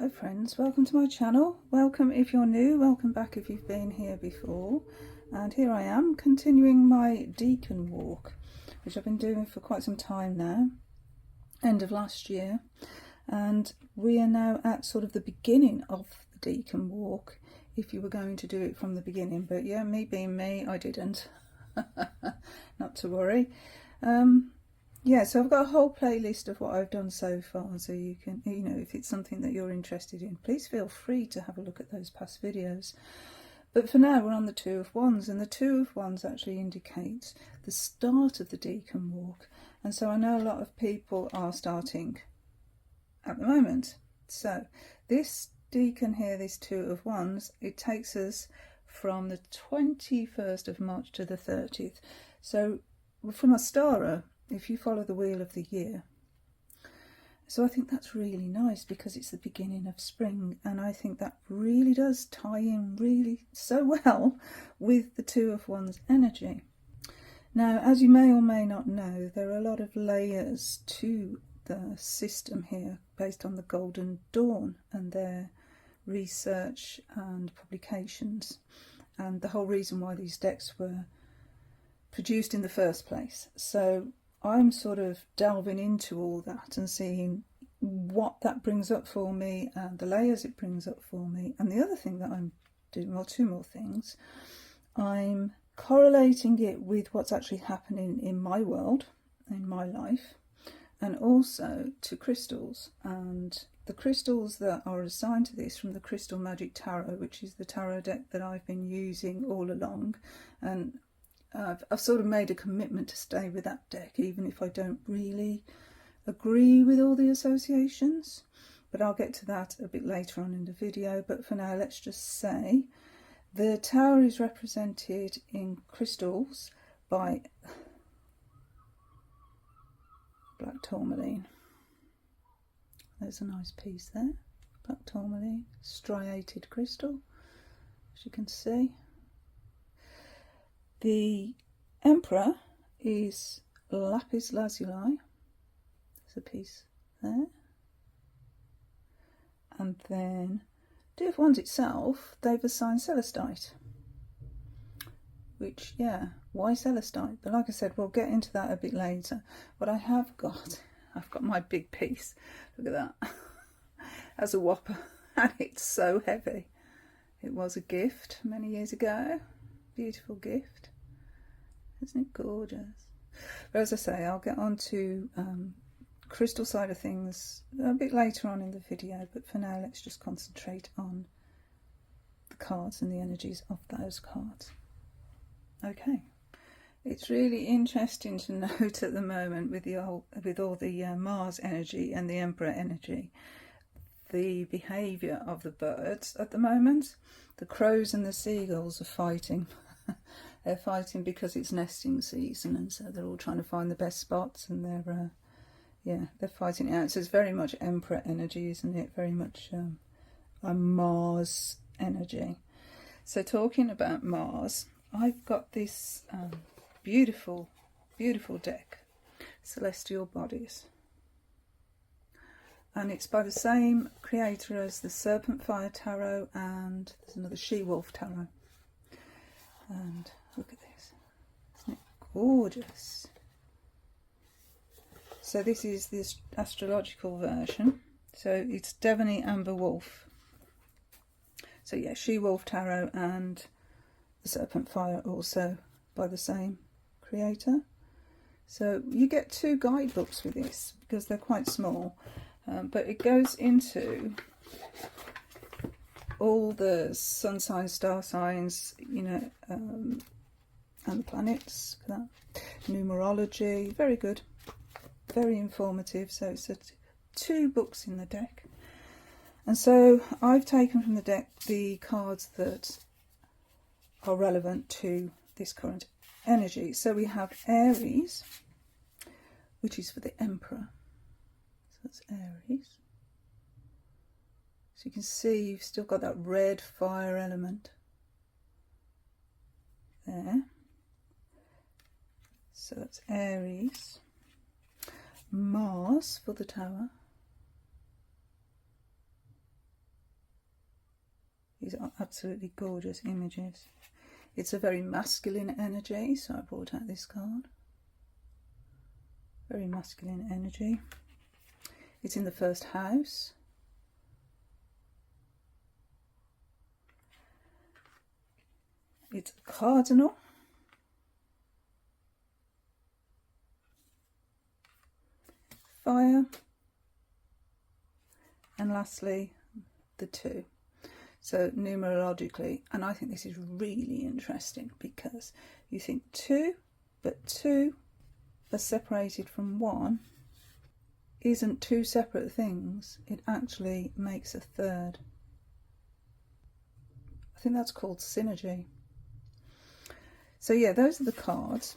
Hi friends, welcome to my channel. Welcome if you're new, welcome back if you've been here before. And here I am continuing my Decan walk, which I've been doing for quite some time now, end of last year. And we are now at sort of the beginning of the Decan walk, if you were going to do it from the beginning. But yeah, me being me, I didn't. Not to worry. Yeah, so I've got a whole playlist of what I've done so far, so you can, if it's something that you're interested in, please feel free to have a look at those past videos. But for now, we're on the Two of Wands, and the Two of Wands actually indicates the start of the Decan walk. And so I know a lot of people are starting at the moment. So this Decan here, this Two of Wands, it takes us from the 21st of March to the 30th. So from Ostara, if you follow the wheel of the year. So I think that's really nice because it's the beginning of spring, and I think that really does tie in really so well with the Two of Wands energy. Now, as you may or may not know, there are a lot of layers to the system here based on the Golden Dawn and their research and publications, and the whole reason why these decks were produced in the first place. So I'm sort of delving into all that and seeing what that brings up for me and the layers it brings up for me. And the other thing that I'm doing, well, two more things, I'm correlating it with what's actually happening in my world, in my life, and also to crystals. And the crystals that are assigned to this from the Crystal Magic Tarot, which is the tarot deck that I've been using all along, and I've sort of made a commitment to stay with that deck, even if I don't really agree with all the associations. But I'll get to that a bit later on in the video. But for now, let's just say the tower is represented in crystals by black tourmaline. There's a nice piece there. Black tourmaline, striated crystal, as you can see. The Emperor is Lapis Lazuli. There's a piece there. And then Two of Wands itself, they've assigned Celestite. Which, yeah, why Celestite? But like I said, we'll get into that a bit later. What I have got, I've got my big piece. Look at that. As a whopper. And it's so heavy. It was a gift many years ago. Beautiful gift. Isn't it gorgeous? But as I say, I'll get on to crystal side of things a bit later on in the video, but for now let's just concentrate on the cards and the energies of those cards. Okay, it's really interesting to note at the moment with all the Mars energy and the Emperor energy, the behaviour of the birds at the moment. The crows and the seagulls are fighting. They're fighting because it's nesting season, and so they're all trying to find the best spots, and they're fighting it out. So it's very much Emperor energy, isn't it? Very much a Mars energy. So talking about Mars, I've got this beautiful, beautiful deck, Celestial Bodies. And it's by the same creator as the Serpent Fire Tarot, and there's another She-Wolf Tarot. And look at this, isn't it gorgeous? So this is the astrological version. So it's Devony Amber Wolf. So yeah, She-Wolf Tarot and the Serpent Fire also by the same creator. So you get two guidebooks with this because they're quite small. But it goes into all the sun signs, star signs, and the planets. Look at that. Numerology, very good, very informative. So it's two books in the deck. And so I've taken from the deck the cards that are relevant to this current energy. So we have Aries, which is for the Emperor. So that's Aries. So you can see you've still got that red fire element there. So that's Aries. Mars for the Tower. These are absolutely gorgeous images. It's a very masculine energy, so I brought out this card. Very masculine energy. It's in the first house. It's a cardinal. Fire. And lastly, the 2. So numerologically, and I think this is really interesting because you think 2, but 2 are separated from 1 isn't 2 separate things. It actually makes a 3rd. I think that's called synergy. So yeah, those are the cards.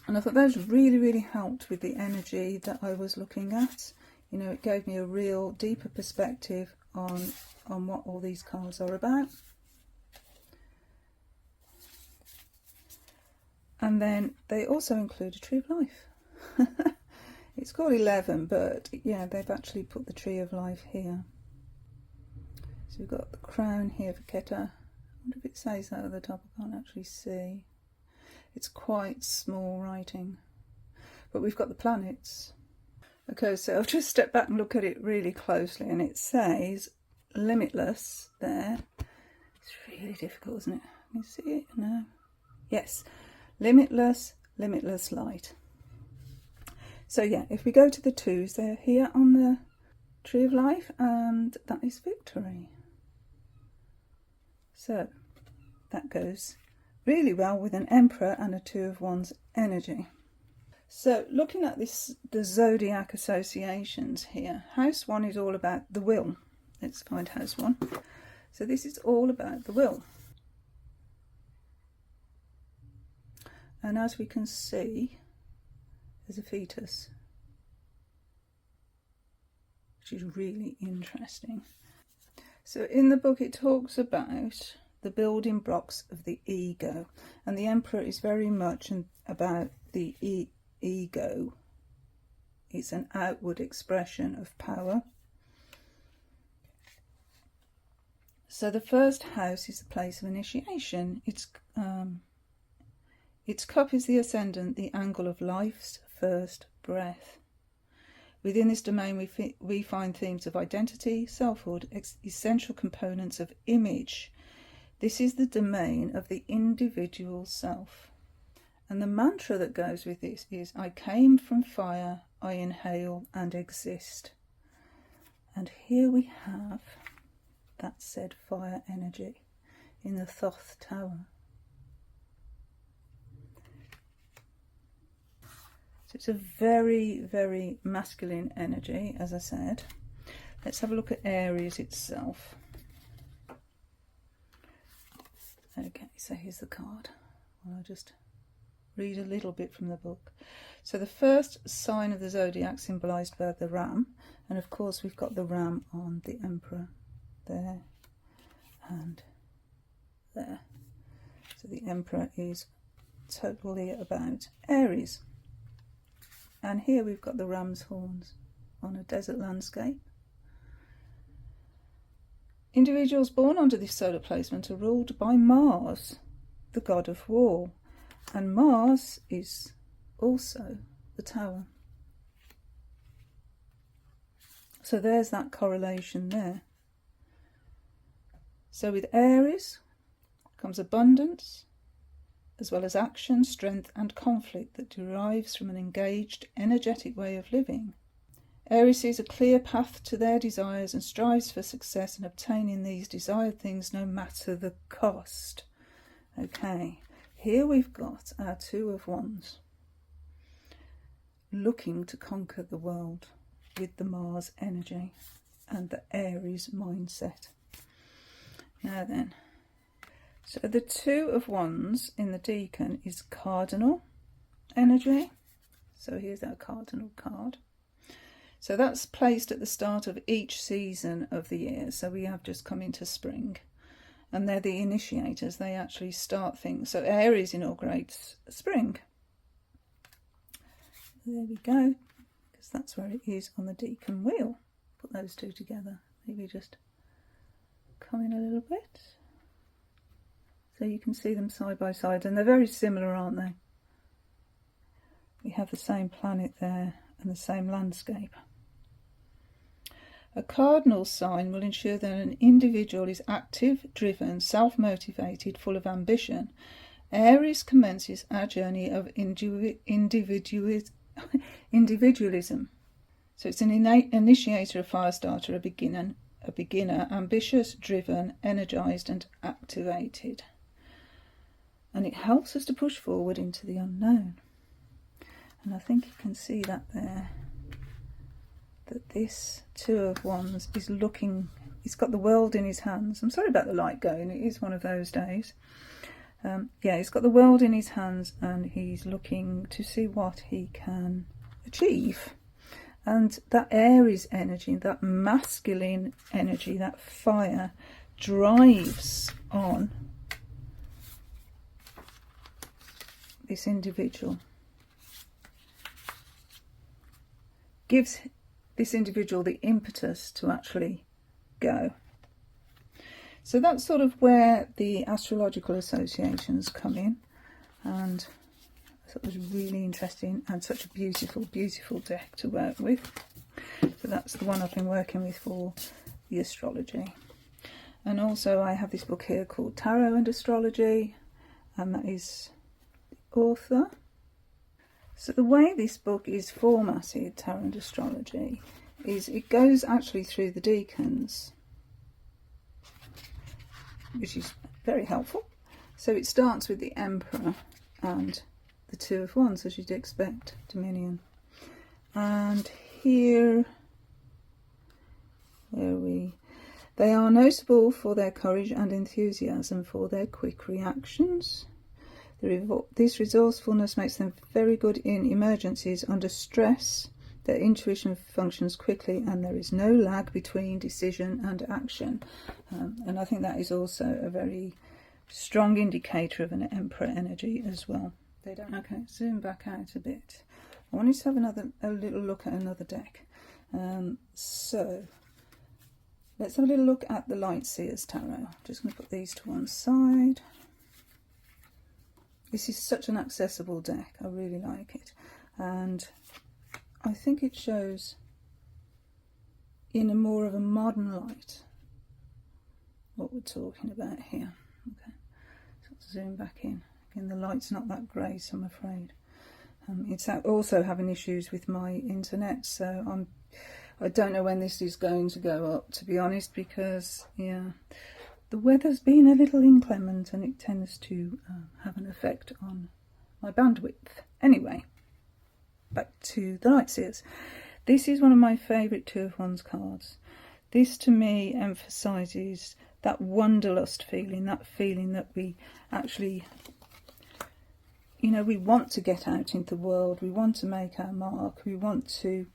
And I thought those really, really helped with the energy that I was looking at. You know, it gave me a real deeper perspective on what all these cards are about. And then they also include a tree of life. It's called 11, but yeah, they've actually put the tree of life here. So we've got the crown here for Keta. I wonder if it says that at the top. I can't actually see. It's quite small writing. But we've got the planets. Okay, so I'll just step back and look at it really closely, and it says limitless there. It's really difficult, isn't it? Can you see it? No. Yes. Limitless, limitless light. So yeah, if we go to the 2s, they're here on the tree of life, and that is victory. So that goes really well with an Emperor and a 2 of Wands energy. So looking at this, the zodiac associations here, house 1 is all about the will. Let's find house 1. So this is all about the will. And as we can see, there's a fetus, which is really interesting. So in the book it talks about the building blocks of the ego, and the Emperor is very much about the ego. It's an outward expression of power. So the first house is the place of initiation. Its cup is the ascendant, the angle of life's first breath. Within this domain we find themes of identity, selfhood, essential components of image. This is the domain of the individual self. And the mantra that goes with this is, I came from fire, I inhale and exist. And here we have that said fire energy in the Thoth Tarot. So it's a very, very masculine energy, as I said. Let's have a look at Aries itself. Okay, so here's the card. I'll just read a little bit from the book. So the first sign of the zodiac symbolised by the ram, and of course we've got the ram on the Emperor there and there. So the Emperor is totally about Aries. And here we've got the ram's horns on a desert landscape. Individuals born under this solar placement are ruled by Mars, the god of war. And Mars is also the tower. So there's that correlation there. So with Aries comes abundance, as well as action, strength and conflict that derives from an engaged, energetic way of living. Aries sees a clear path to their desires and strives for success in obtaining these desired things no matter the cost. Okay, here we've got our 2 of Wands, looking to conquer the world with the Mars energy and the Aries mindset. Now then, so the 2 of Wands in the Decan is cardinal energy. So here's our cardinal card. So that's placed at the start of each season of the year. So we have just come into spring. And they're the initiators. They actually start things. So Aries inaugurates spring. There we go. Because that's where it is on the Decan wheel. Put those 2 together. Maybe just come in a little bit. So you can see them side by side, and they're very similar, aren't they? We have the same planet there and the same landscape. A cardinal sign will ensure that an individual is active, driven, self-motivated, full of ambition. Aries commences our journey of individualism. So it's an initiator, a fire starter, a beginner, ambitious, driven, energised and activated. And it helps us to push forward into the unknown. And I think you can see that there, that this Two of Wands is looking, he's got the world in his hands. I'm sorry about the light going, it is one of those days. Yeah, he's got the world in his hands and he's looking to see what he can achieve. And that Aries energy, that masculine energy, that fire, drives on this individual. Gives this individual the impetus to actually go. So that's sort of where the astrological associations come in, and I thought it was really interesting and such a beautiful, beautiful deck to work with. So that's the one I've been working with for the astrology. And also I have this book here called Tarot and Astrology, and that is the author. So the way this book is formatted, Tarot and Astrology, is it goes actually through the decans, which is very helpful. So it starts with the Emperor and the Two of Wands, as you'd expect, Dominion. And here, they are notable for their courage and enthusiasm, for their quick reactions. This resourcefulness makes them very good in emergencies, under stress. Their intuition functions quickly and there is no lag between decision and action. And I think that is also a very strong indicator of an Emperor energy as well. They don't. Okay, zoom back out a bit. I wanted to have a little look at another deck. So let's have a little look at the Light Seers Tarot. I'm just going to put these to one side. This is such an accessible deck. I really like it. And I think it shows in a more of a modern light what we're talking about here. Okay, so let's zoom back in. Again, the light's not that great, I'm afraid. It's also having issues with my internet, so I don't know when this is going to go up, to be honest, because yeah, the weather's been a little inclement and it tends to have an effect on my bandwidth. Anyway, back to the Light Seers. This is one of my favourite Two of Wands cards. This to me emphasises that wanderlust feeling, that feeling that we actually, you know, we want to get out into the world, we want to make our mark, we want to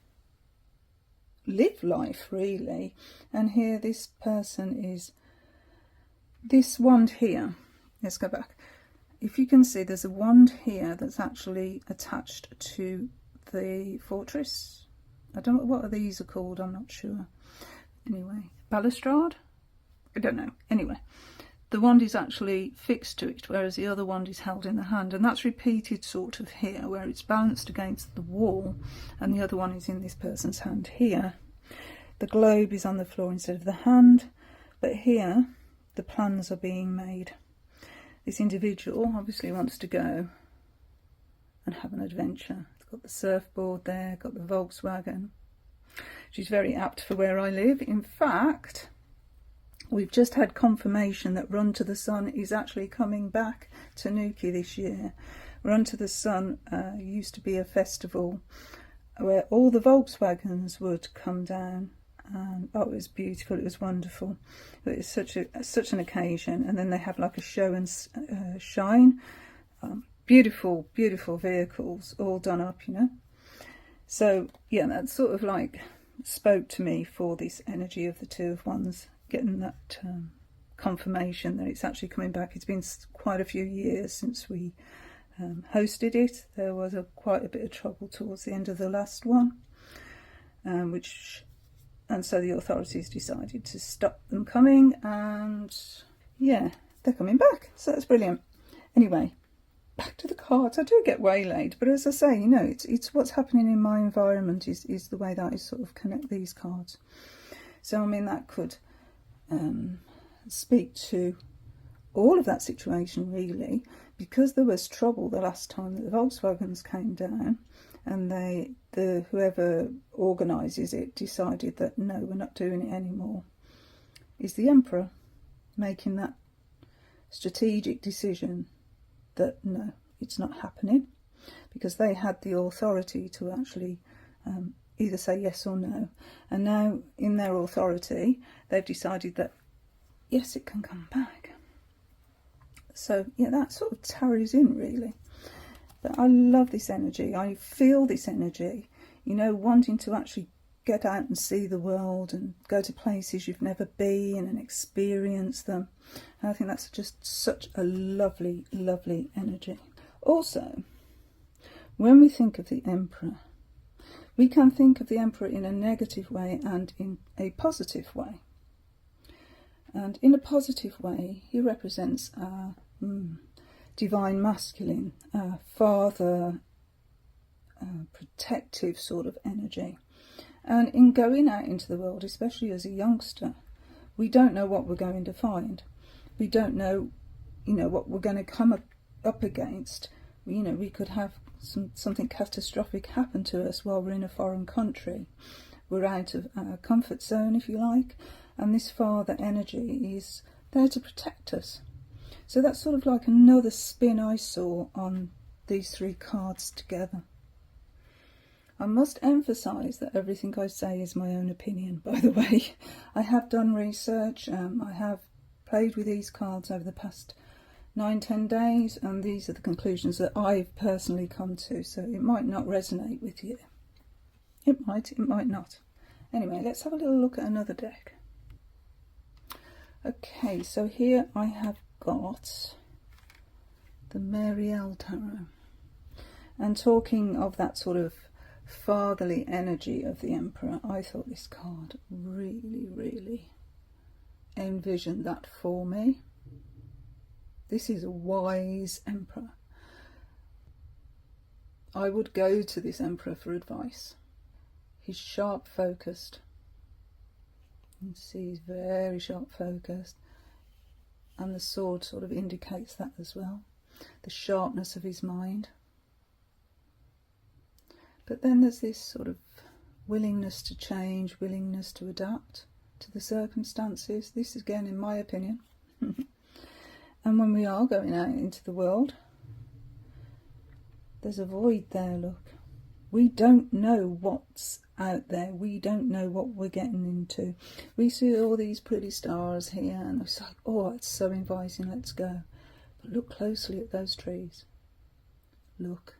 live life really. And here this person is, this wand here, let's go back. If you can see, there's a wand here that's actually attached to the fortress. I don't know what these are called, I'm not sure. Anyway, balustrade? I don't know. Anyway, the wand is actually fixed to it, whereas the other wand is held in the hand, and that's repeated sort of here, where it's balanced against the wall, and the other one is in this person's hand here. The globe is on the floor instead of the hand, but here the plans are being made. This individual obviously wants to go and have an adventure. It's got the surfboard there, got the Volkswagen. She's very apt for where I live. In fact, we've just had confirmation that Run to the Sun is actually coming back to Nuki this year. Run to the Sun used to be a festival where all the Volkswagens would come down. And oh, it was beautiful, it was wonderful. It was such an occasion. And then they have like a show and shine. Beautiful, beautiful vehicles, all done up, you know. So yeah, that sort of like spoke to me for this energy of the Two of Wands, getting that confirmation that it's actually coming back. It's been quite a few years since we hosted it. There was quite a bit of trouble towards the end of the last one, which And so the authorities decided to stop them coming, and yeah, they're coming back. So that's brilliant. Anyway, back to the cards. I do get waylaid, but as I say, you know, it's what's happening in my environment is the way that I sort of connect these cards. So, I mean, that could speak to all of that situation, really, because there was trouble the last time that the Volkswagens came down, and whoever organises it decided that no, we're not doing it anymore. Is the Emperor making that strategic decision that no, it's not happening, because they had the authority to actually either say yes or no, and now in their authority they've decided that yes, it can come back. So yeah, that sort of tarries in, really. But I love this energy. I feel this energy, you know, wanting to actually get out and see the world and go to places you've never been and experience them. And I think that's just such a lovely, lovely energy. Also, when we think of the Emperor, we can think of the Emperor in a negative way and in a positive way. And in a positive way, he represents our divine masculine, father, protective sort of energy. And in going out into the world, especially as a youngster, we don't know what we're going to find. We don't know, you know, what we're going to come up against. You know, we could have something catastrophic happen to us while we're in a foreign country. We're out of our comfort zone, if you like, and this father energy is there to protect us. So that's sort of like another spin I saw on these three cards together. I must emphasise that everything I say is my own opinion, by the way. I have done research, I have played with these cards over the past 9-10 days, and these are the conclusions that I've personally come to, so it might not resonate with you. It might not. Anyway, let's have a little look at another deck. Okay, so here I have got the Muriel Tarot. And talking of that sort of fatherly energy of the Emperor, I thought this card really, really envisioned that for me. This is a wise Emperor. I would go to this Emperor for advice. He's sharp focused. You can see he's very sharp focused. And the sword sort of indicates that as well. The sharpness of his mind. But then there's this sort of willingness to change, willingness to adapt to the circumstances. This is, again, in my opinion. And when we are going out into the world, there's a void there, look. We don't know what's out there. We don't know what we're getting into. We see all these pretty stars here and it's like, oh, it's so inviting, let's go. But look closely at those trees. Look.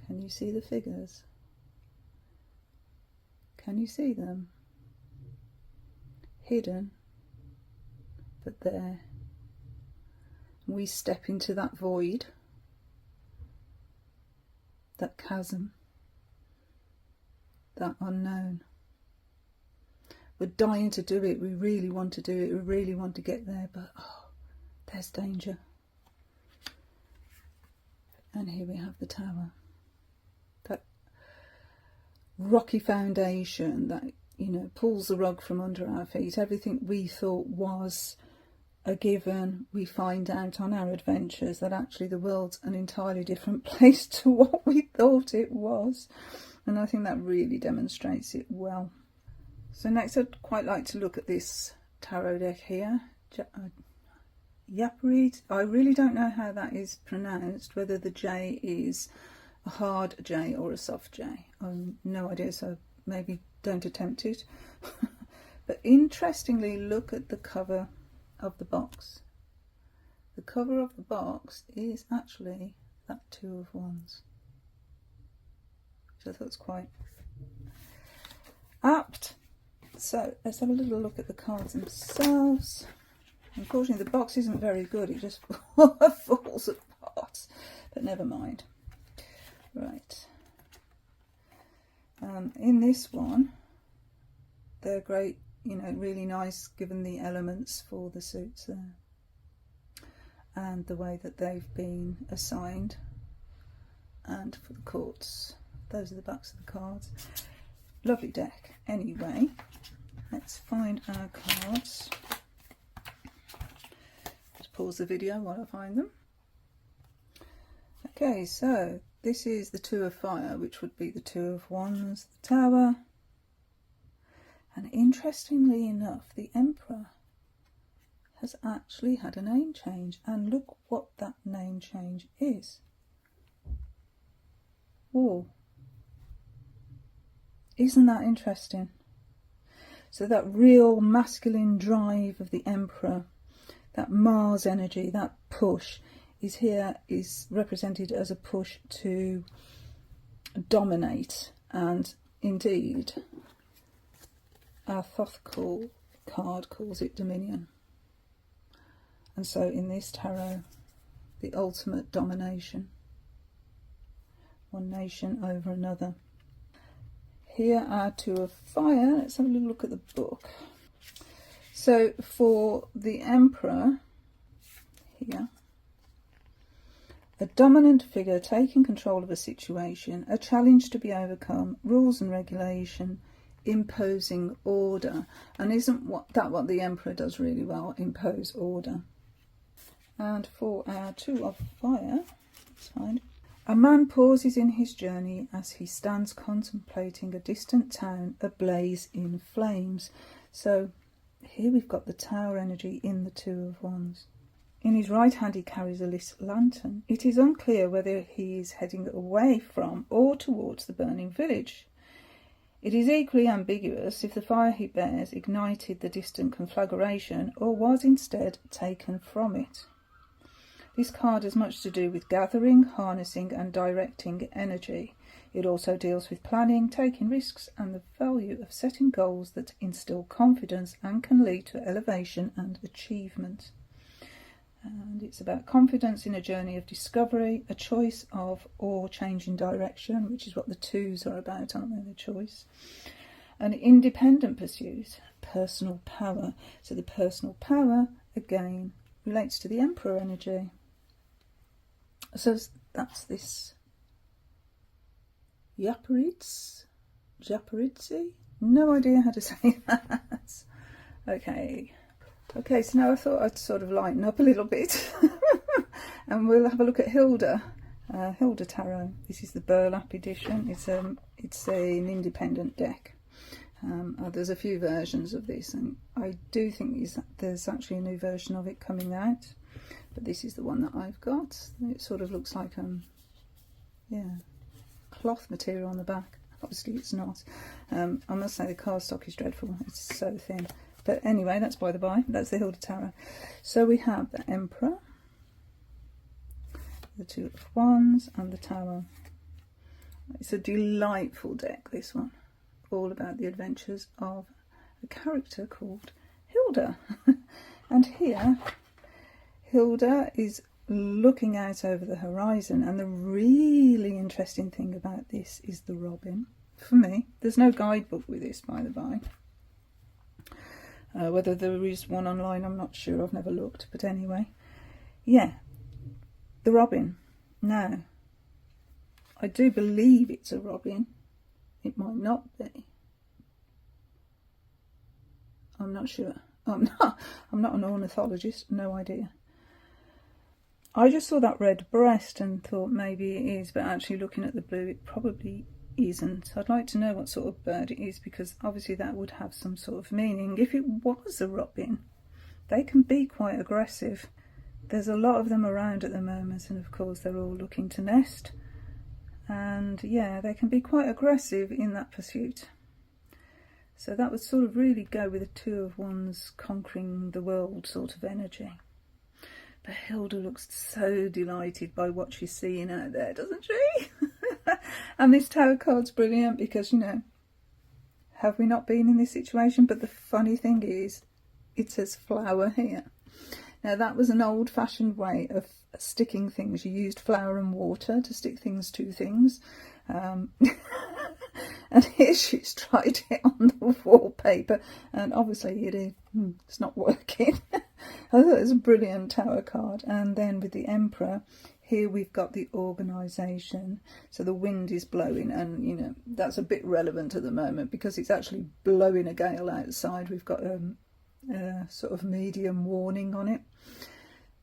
Can you see the figures? Can you see them? Hidden, but there. We step into that void, that chasm, that unknown. We're dying to do it. We really want to do it. We really want to get there, but oh, there's danger. And here we have the tower. That rocky foundation that, you know, pulls the rug from under our feet. Everything we thought was a given, we find out on our adventures that actually the world's an entirely different place to what we thought it was. And I think that really demonstrates it well. So next I'd quite like to look at this tarot deck here. Japaridze. I really don't know how that is pronounced, whether the J is a hard J or a soft J. I've no idea, so maybe don't attempt it. But interestingly, look at the cover of the box. The cover of the box is actually that Two of Wands, which I thought was quite apt. So let's have a little look at the cards themselves. Unfortunately, the box isn't very good. It just falls apart. But never mind. Right. In this one, they're great, you know, really nice given the elements for the suits there and the way that they've been assigned. And for the courts, those are the backs of the cards. Lovely deck. Anyway, let's find our cards. Just pause the video while I find them. Okay, so this is the Two of Fire, which would be the Two of Wands, the Tower. And interestingly enough, the Emperor has actually had a name change. And look what that name change is. Whoa. Isn't that interesting? So that real masculine drive of the Emperor, that Mars energy, that push, is represented as a push to dominate. And indeed, our Thoth card calls it dominion. And so in this tarot, the ultimate domination. One nation over another. Here are Two of Fire. Let's have a little look at the book. So for the Emperor, here, a dominant figure taking control of a situation, a challenge to be overcome, rules and regulation, imposing order. And isn't that what the Emperor does really well? Impose order. And for our Two of Fire, let's find. A man pauses in his journey as he stands contemplating a distant town ablaze in flames. So here we've got the Tower energy in the Two of Wands. In his right hand he carries a lit lantern. It is unclear whether he is heading away from or towards the burning village. It is equally ambiguous if the fire he bears ignited the distant conflagration or was instead taken from it. This card has much to do with gathering, harnessing and directing energy. It also deals with planning, taking risks and the value of setting goals that instill confidence and can lead to elevation and achievement. And it's about confidence in a journey of discovery, a choice of or change in direction, which is what the twos are about, aren't they? The choice. An independent pursuit, personal power. So the personal power, again, relates to the Emperor energy. So that's this Japaridze? No idea how to say that. Okay, so now I thought I'd sort of lighten up a little bit. And we'll have a look at Hilda Tarot. This is the burlap edition. It's an independent deck. There's a few versions of this, and I do think there's actually a new version of it coming out. But this is the one that I've got. It sort of looks like cloth material on the back. Obviously it's not. I must say the cardstock is dreadful. It's so thin. But anyway, that's by the by. That's the Hilda Tarot. So we have the Emperor, the Two of Wands and the Tower. It's a delightful deck, this one. All about the adventures of a character called Hilda. And here, Hilda is looking out over the horizon, and the really interesting thing about this is the robin. For me, there's no guidebook with this, by the by. Whether there is one online, I'm not sure. I've never looked. But anyway, yeah, the robin. Now, I do believe it's a robin. It might not be. I'm not sure. I'm not an ornithologist. No idea. I just saw that red breast and thought maybe it is, but actually looking at the blue, it probably isn't. I'd like to know what sort of bird it is, because obviously that would have some sort of meaning. If it was a robin, they can be quite aggressive. There's a lot of them around at the moment, and of course they're all looking to nest. And yeah, they can be quite aggressive in that pursuit. So that would sort of really go with the Two of Wands conquering the world sort of energy. But Hilda looks so delighted by what she's seeing out there, doesn't she? And this tarot card's brilliant because, you know, have we not been in this situation? But the funny thing is, it says flower here. Now that was an old-fashioned way of sticking things. You used flour and water to stick things to things. And here she's tried it on the wallpaper, and obviously it's not working. I thought it was a brilliant tarot card. And then with the Emperor, here we've got the organisation. So the wind is blowing, and you know that's a bit relevant at the moment because it's actually blowing a gale outside. We've got a sort of medium warning on it.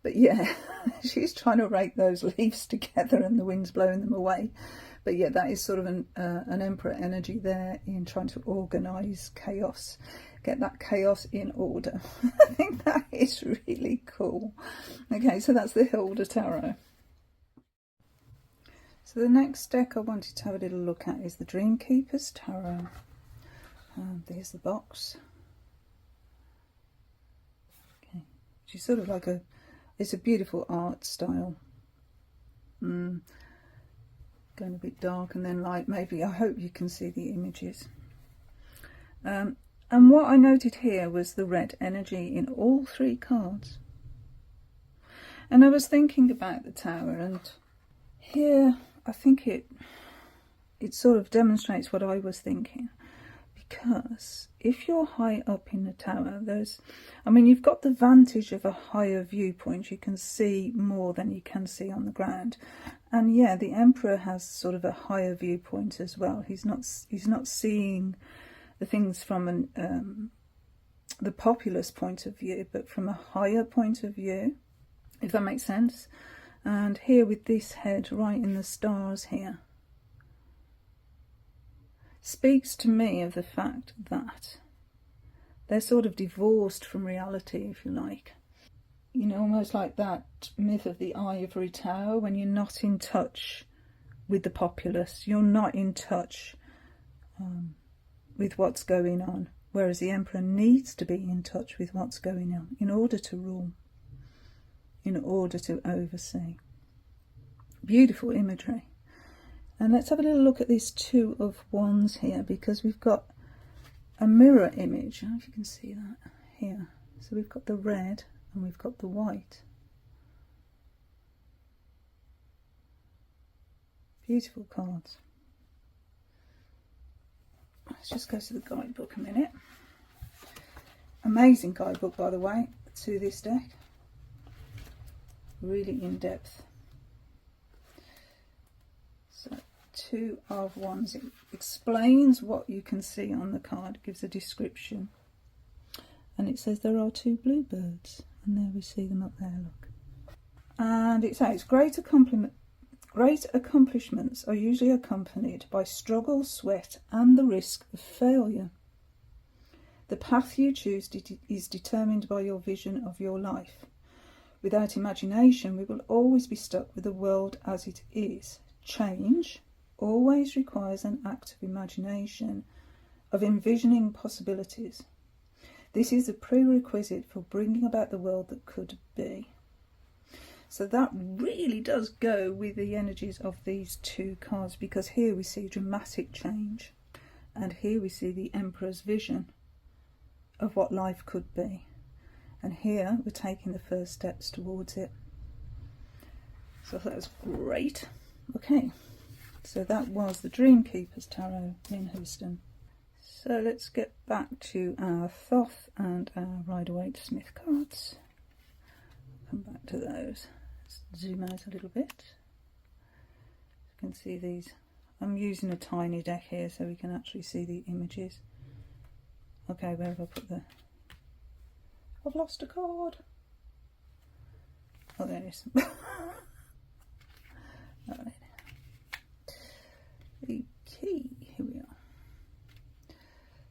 But yeah, she's trying to rake those leaves together and the wind's blowing them away. But yeah, that is sort of an Emperor energy there in trying to organise chaos, get that chaos in order. I think that is really cool. Okay, so that's the Hilda Tarot. So the next deck I wanted to have a little look at is the Dreamkeepers Tarot. There's the box. Okay, she's sort of like it's a beautiful art style. Going a bit dark and then light, maybe. I hope you can see the images. And what I noted here was the red energy in all three cards. And I was thinking about the tower, and here I think it sort of demonstrates what I was thinking. Because if you're high up in the tower, you've got the vantage of a higher viewpoint. You can see more than you can see on the ground. And yeah, the Emperor has sort of a higher viewpoint as well. He's not seeing the things from the populace point of view, but from a higher point of view, if that makes sense. And here with this head right in the stars here, speaks to me of the fact that they're sort of divorced from reality, if you like. You know, almost like that myth of the ivory tower, when you're not in touch with the populace, you're not in touch with what's going on, whereas the Emperor needs to be in touch with what's going on in order to rule, in order to oversee. Beautiful imagery. And let's have a little look at these Two of Wands here, because we've got a mirror image. I don't know if you can see that here. So we've got the red and we've got the white. Beautiful cards. Let's just go to the guidebook a minute. Amazing guidebook, by the way, to this deck. Really in depth. So, Two of Wands. It explains what you can see on the card, it gives a description. And it says there are two bluebirds. And there we see them up there, look. And it says, great accomplishments are usually accompanied by struggle, sweat, and the risk of failure. The path you choose is determined by your vision of your life. Without imagination, we will always be stuck with the world as it is. Change always requires an act of imagination, of envisioning possibilities. This is a prerequisite for bringing about the world that could be. So that really does go with the energies of these two cards, because here we see dramatic change, and here we see the Emperor's vision of what life could be. And here we're taking the first steps towards it. So that was great. Okay, so that was the Dreamkeepers Tarot in Houston. So let's get back to our Thoth and our Rider-Waite Smith cards. Come back to those. Let's zoom out a little bit. You can see these. I'm using a tiny deck here so we can actually see the images. Okay, where have I put the... I've lost a card. Oh, there it is. Alright. Okay, here we are.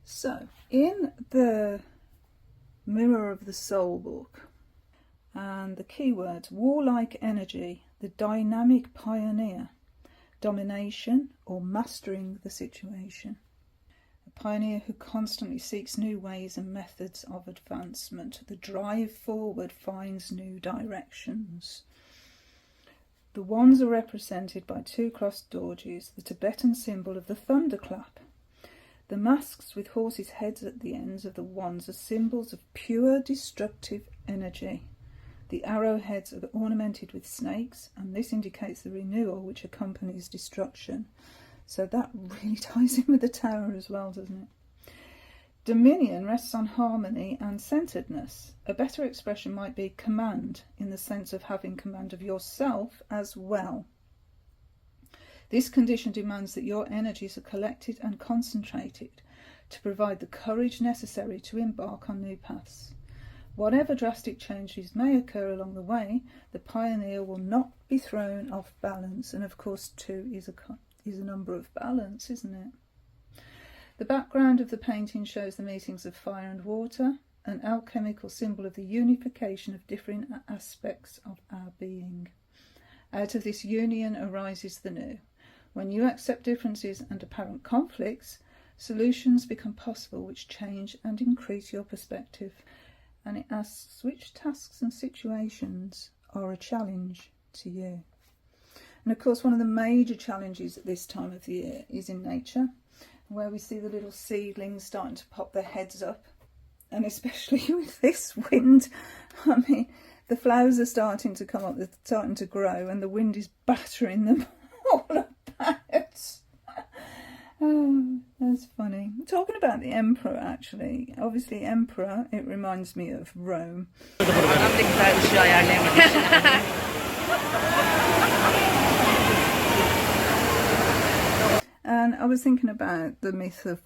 So, in the Mirror of the Soul book, and the keywords, warlike energy, the dynamic pioneer, domination or mastering the situation. A pioneer who constantly seeks new ways and methods of advancement. The drive forward finds new directions. The wands are represented by two crossed dorjes, the Tibetan symbol of the thunderclap. The masks with horses' heads at the ends of the wands are symbols of pure destructive energy. The arrowheads are ornamented with snakes, and this indicates the renewal which accompanies destruction. So that really ties in with the Tower as well, doesn't it? Dominion rests on harmony and centeredness. A better expression might be command, in the sense of having command of yourself as well. This condition demands that your energies are collected and concentrated to provide the courage necessary to embark on new paths. Whatever drastic changes may occur along the way, the pioneer will not be thrown off balance. And of course 2 is a number of balance, isn't it? The background of the painting shows the meetings of fire and water, an alchemical symbol of the unification of different aspects of our being. Out of this union arises the new. When you accept differences and apparent conflicts, solutions become possible which change and increase your perspective. And it asks which tasks and situations are a challenge to you. And of course, one of the major challenges at this time of the year is in nature, where we see the little seedlings starting to pop their heads up. And especially with this wind, I mean, the flowers are starting to come up, they're starting to grow, and the wind is battering them all about. Oh, that's funny. Talking about the Emperor, actually, obviously Emperor, it reminds me of Rome. And I was thinking about the myth of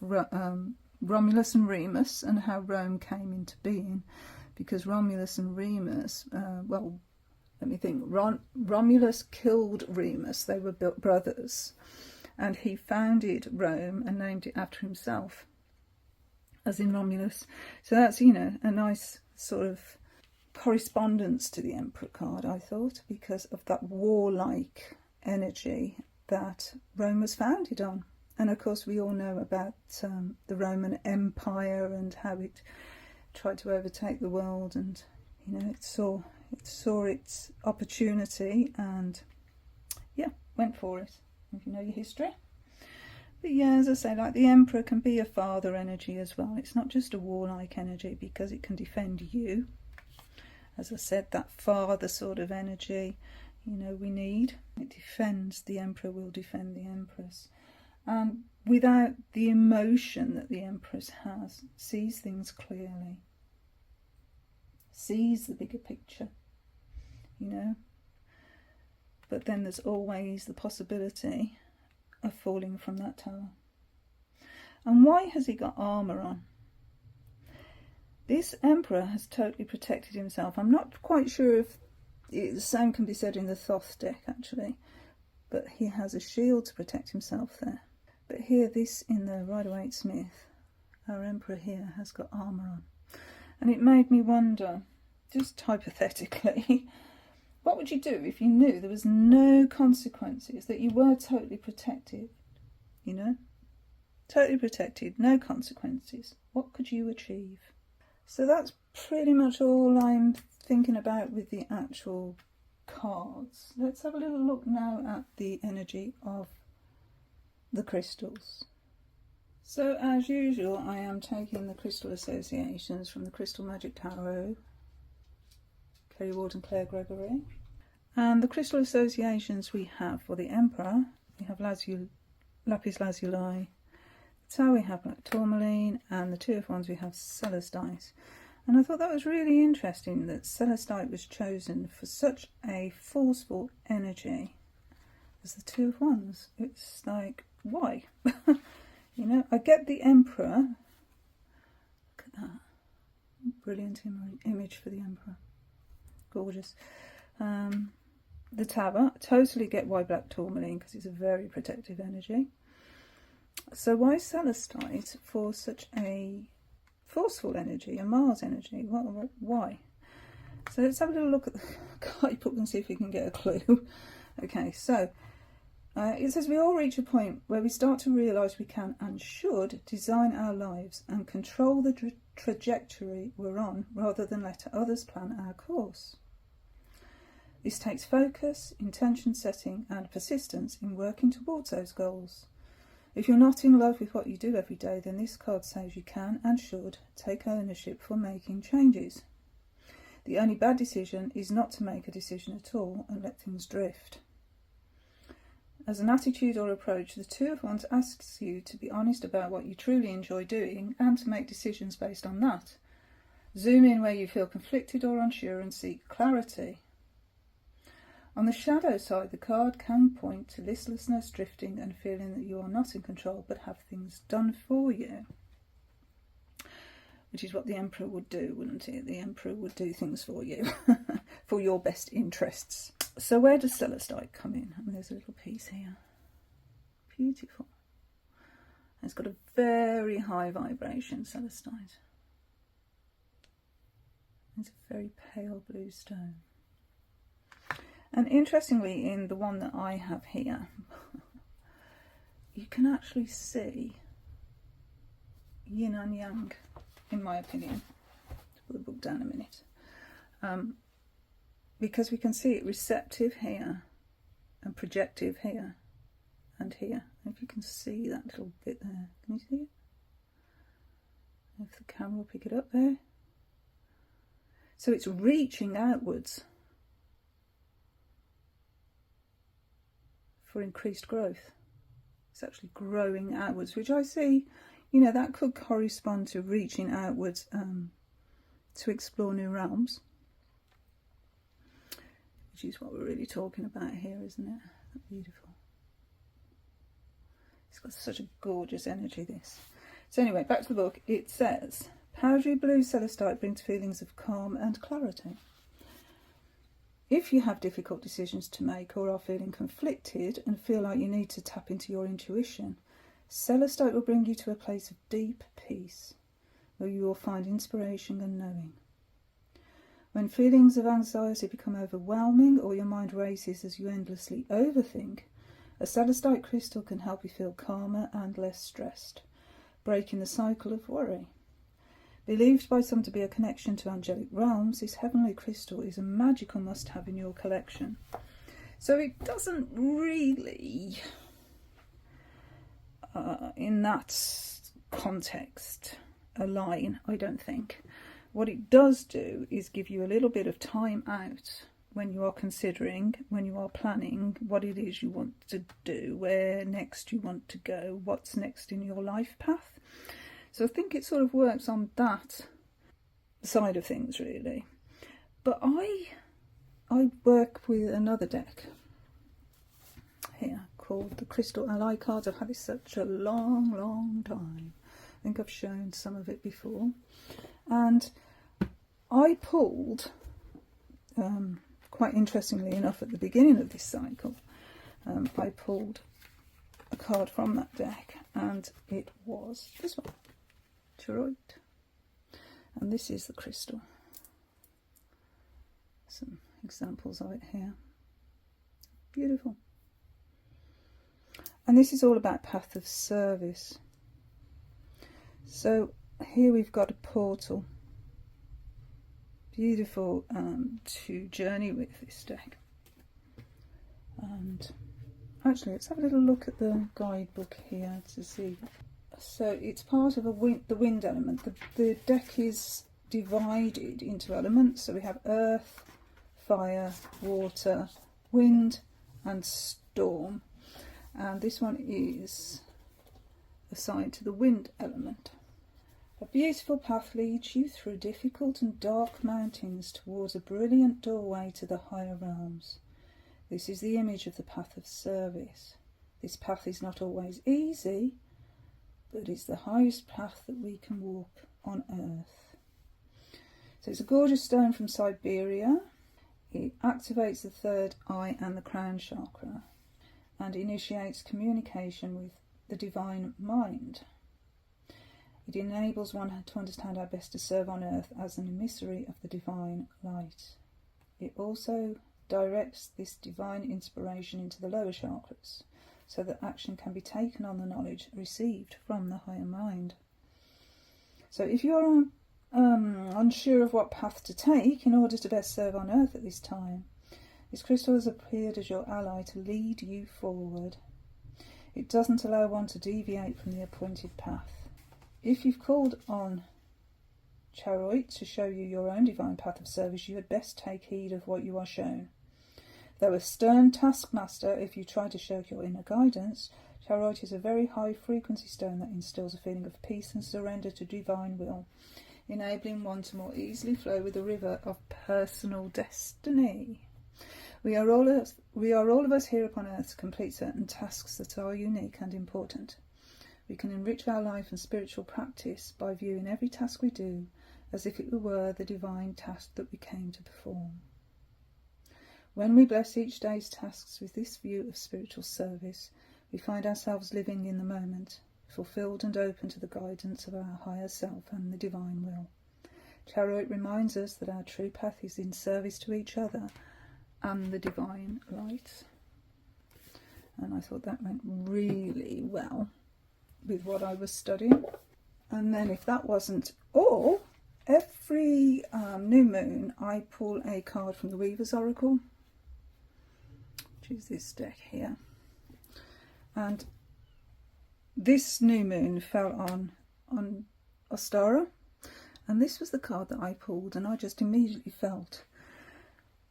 Romulus and Remus and how Rome came into being, because Romulus and Remus, well, let me think, Romulus killed Remus, they were brothers. And he founded Rome and named it after himself, as in Romulus. So that's, you know, a nice sort of correspondence to the Emperor card, I thought, because of that warlike energy that Rome was founded on. And of course, we all know about the Roman Empire and how it tried to overtake the world, and you know, it saw its opportunity and yeah, went for it. If you know your history. But yeah, as I say, like the Emperor can be a father energy as well. It's not just a warlike energy, because it can defend you. As I said, that father sort of energy, you know, we need. It defends, the Emperor will defend the Empress. And without the emotion that the Empress has, sees things clearly. Sees the bigger picture, you know. But then there's always the possibility of falling from that tower. And why has he got armour on? This Emperor has totally protected himself. I'm not quite sure if the same can be said in the Thoth deck, actually. But he has a shield to protect himself there. But here, this in the Rider-Waite Smith, our Emperor here has got armour on. And it made me wonder, just hypothetically, what would you do if you knew there was no consequences, that you were totally protected, you know? Totally protected, no consequences. What could you achieve? So that's pretty much all I'm thinking about with the actual cards. Let's have a little look now at the energy of the crystals. So as usual, I am taking the crystal associations from the Crystal Magic Tarot, Kerry Ward and Claire Gregory. And the crystal associations we have for the Emperor, we have Lapis Lazuli, so we have like Tourmaline, and the Two of Wands we have Celestite. And I thought that was really interesting that Celestite was chosen for such a forceful energy as the Two of Wands. It's like, why? You know, I get the Emperor. Look at that. Brilliant image for the Emperor. Gorgeous. The Tower, totally get why Black Tourmaline, because it's a very protective energy. So why Celestite for such a forceful energy, a Mars energy? Why? So let's have a little look at the guidebook and see if we can get a clue. Okay, so it says we all reach a point where we start to realise we can and should design our lives and control the trajectory we're on, rather than let others plan our course. This takes focus, intention setting and persistence in working towards those goals. If you're not in love with what you do every day, then this card says you can and should take ownership for making changes. The only bad decision is not to make a decision at all and let things drift. As an attitude or approach, the Two of Wands asks you to be honest about what you truly enjoy doing and to make decisions based on that. Zoom in where you feel conflicted or unsure and seek clarity. On the shadow side, the card can point to listlessness, drifting, and feeling that you are not in control but have things done for you. Which is what the Emperor would do, wouldn't it? The Emperor would do things for you, for your best interests. So where does Celestite come in? And there's a little piece here. Beautiful. It's got a very high vibration, Celestite. It's a very pale blue stone. And interestingly, in the one that I have here, you can actually see yin and yang, in my opinion. Put the book down a minute. Because we can see it receptive here and projective here and here. If you can see that little bit there, can you see it? If the camera will pick it up there. So it's reaching outwards for increased growth. It's actually growing outwards, which I see, you know, that could correspond to reaching outwards to explore new realms. Which is what we're really talking about here, isn't it? Beautiful. It's got such a gorgeous energy, this. So anyway, back to the book. It says, powdery blue Celestite brings feelings of calm and clarity. If you have difficult decisions to make or are feeling conflicted and feel like you need to tap into your intuition, Celestite will bring you to a place of deep peace, where you will find inspiration and knowing. When feelings of anxiety become overwhelming or your mind races as you endlessly overthink, a Celestite crystal can help you feel calmer and less stressed, breaking the cycle of worry. Believed by some to be a connection to angelic realms, this heavenly crystal is a magical must-have in your collection. So it doesn't really, in that context, align, I don't think. What it does do is give you a little bit of time out when you are considering, when you are planning what it is you want to do, where next you want to go, what's next in your life path. So I think it sort of works on that side of things, really. But I work with another deck here called the Crystal Ally cards. I've had this such a long time. I think I've shown some of it before. And I pulled, quite interestingly enough, at the beginning of this cycle, I pulled a card from that deck, and it was this one, Tarot. And this is the crystal. Some examples of it here. Beautiful. And this is all about path of service. So here we've got a portal. Beautiful to journey with this deck. And actually, let's have a little look at the guidebook here to see. So it's part of the wind element. The deck is divided into elements. So we have earth, fire, water, wind and storm. And this one is assigned to the wind element. A beautiful path leads you through difficult and dark mountains towards a brilliant doorway to the higher realms. This is the image of the path of service. This path is not always easy, but it's the highest path that we can walk on earth. So it's a gorgeous stone from Siberia. It activates the third eye and the crown chakra and initiates communication with the divine mind. It enables one to understand how best to serve on earth as an emissary of the divine light. It also directs this divine inspiration into the lower chakras, so that action can be taken on the knowledge received from the higher mind. So if you're unsure of what path to take in order to best serve on earth at this time, this crystal has appeared as your ally to lead you forward. It doesn't allow one to deviate from the appointed path. If you've called on Tarot to show you your own divine path of service, you had best take heed of what you are shown. Though a stern taskmaster if you try to shirk your inner guidance, Japaridze is a very high frequency stone that instills a feeling of peace and surrender to divine will, enabling one to more easily flow with the river of personal destiny. We are all of us here upon earth to complete certain tasks that are unique and important. We can enrich our life and spiritual practice by viewing every task we do as if it were the divine task that we came to perform. When we bless each day's tasks with this view of spiritual service, we find ourselves living in the moment, fulfilled and open to the guidance of our higher self and the divine will. Tarot reminds us that our true path is in service to each other and the divine light. And I thought that went really well with what I was studying. And then if that wasn't all, every new moon I pull a card from the Weaver's Oracle, which is this deck here. And this new moon fell on Ostara, and this was the card that I pulled, and I just immediately felt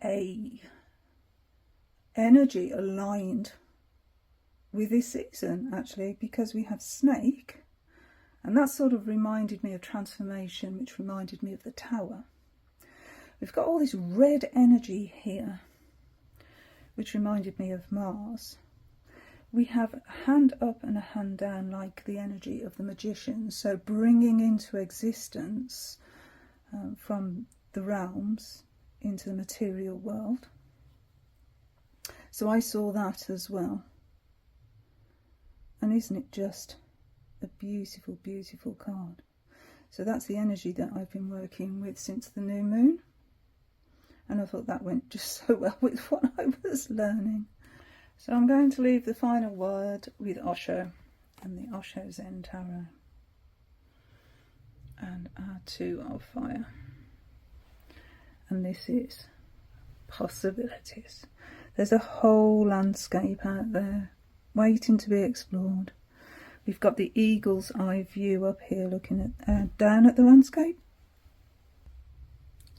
a energy aligned with this season, actually, because we have Snake, and that sort of reminded me of transformation, which reminded me of the Tower. We've got all this red energy here, which reminded me of Mars. We have a hand up and a hand down, like the energy of the magician, so bringing into existence from the realms into the material world. So I saw that as well. And isn't it just a beautiful, beautiful card? So that's the energy that I've been working with since the new moon. And I thought that went just so well with what I was learning. So I'm going to leave the final word with Osho and the Osho Zen Tarot and our Two of Fire. And this is possibilities. There's a whole landscape out there waiting to be explored. We've got the eagle's eye view up here looking at down at the landscape.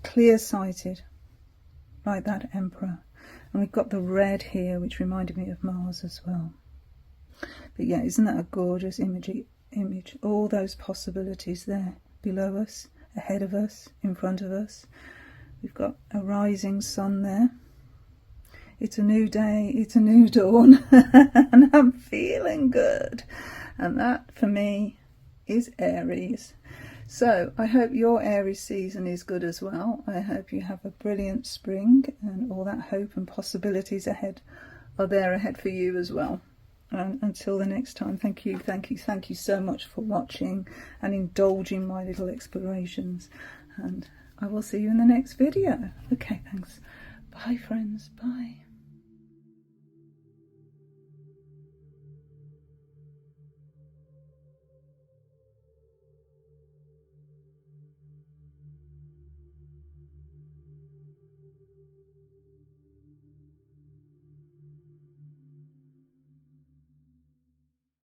Clear-sighted, like that emperor. And we've got the red here, which reminded me of Mars as well. But yeah, isn't that a gorgeous image? All those possibilities there, below us, ahead of us, in front of us. We've got a rising sun there. It's a new day, it's a new dawn, and I'm feeling good. And that, for me, is Aries. So I hope your Aries season is good as well. I hope you have a brilliant spring, and all that hope and possibilities ahead are there ahead for you as well. And until the next time, thank you so much for watching and indulging my little explorations. And I will see you in the next video. Okay, thanks. Bye, friends. Bye.